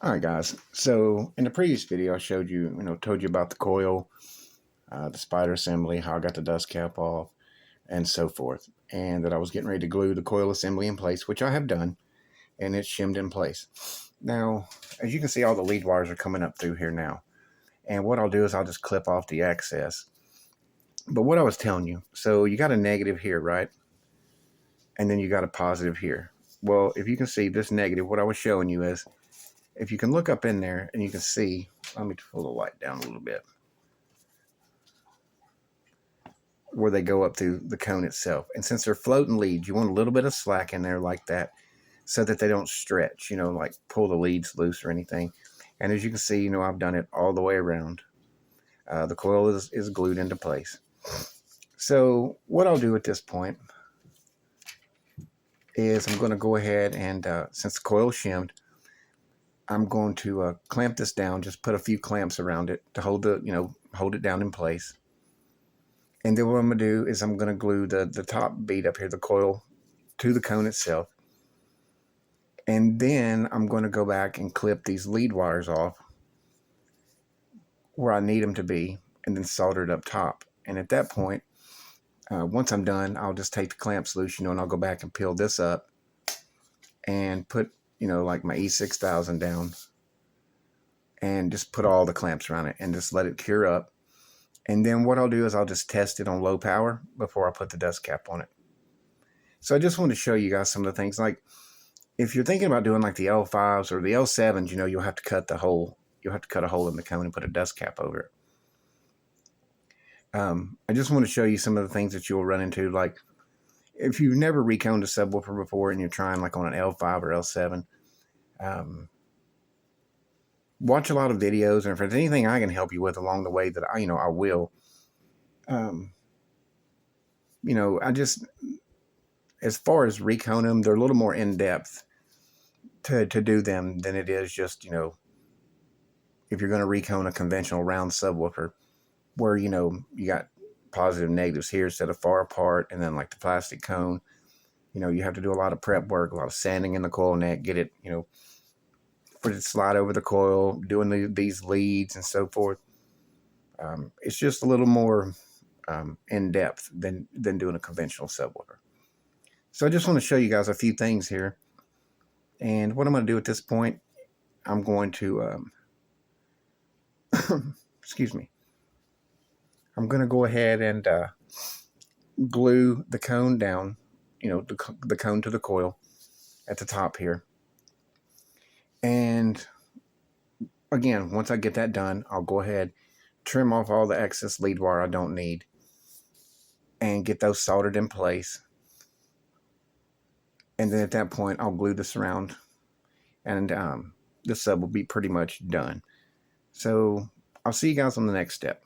All right, guys. So in the previous video, I showed you, told you about the coil, the spider assembly, how I got the dust cap off, and so forth, and that I was getting ready to glue the coil assembly in place, which I have done, and it's shimmed in place. Now, as you can see, all the lead wires are coming up through here now, and what I'll do is I'll just clip off the excess. But what I was telling you, so you got a negative here, right? And then you got a positive here. Well, if you can see this negative, what I was showing you is, if you can look up in there and you can see, let me pull the light down a little bit, where they go up through the cone itself. And since they're floating leads, you want a little bit of slack in there like that so that they don't stretch, like pull the leads loose or anything. And as you can see, I've done it all the way around. The coil is glued into place. So what I'll do at this point is I'm going to go ahead and, since the coil's shimmed, I'm going to clamp this down, just put a few clamps around it to hold hold it down in place. And then what I'm going to do is I'm going to glue the top bead up here, the coil, to the cone itself. And then I'm going to go back and clip these lead wires off where I need them to be, and then solder it up top. And at that point, once I'm done, I'll just take the clamps loose, and I'll go back and peel this up and put, like my E6000 down and just put all the clamps around it and just let it cure up. And then what I'll do is I'll just test it on low power before I put the dust cap on it. So I just wanted to show you guys some of the things. Like, if you're thinking about doing like the L5s or the L7s, you'll have to cut the hole. You'll have to cut a hole in the cone and put a dust cap over it. I just want to show you some of the things that you'll run into. Like, if you've never reconed a subwoofer before and you're trying like on an L5 or L7, watch a lot of videos, and if there's anything I can help you with along the way, that I will. I just, as far as recone them, they're a little more in depth to do them than it is just, if you're going to recone a conventional round subwoofer, where, you got positive and negatives here instead of far apart, and then like the plastic cone, you have to do a lot of prep work, a lot of sanding in the coil neck, get it, put it slide over the coil, doing these leads and so forth. It's just a little more in depth than doing a conventional subwoofer. So I just want to show you guys a few things here. And what I'm going to do at this point, I'm going to, excuse me, I'm going to go ahead and glue the cone down, the cone to the coil at the top here. And again, once I get that done, I'll go ahead, trim off all the excess lead wire I don't need, and get those soldered in place. And then at that point, I'll glue this around, and the sub will be pretty much done. So I'll see you guys on the next step.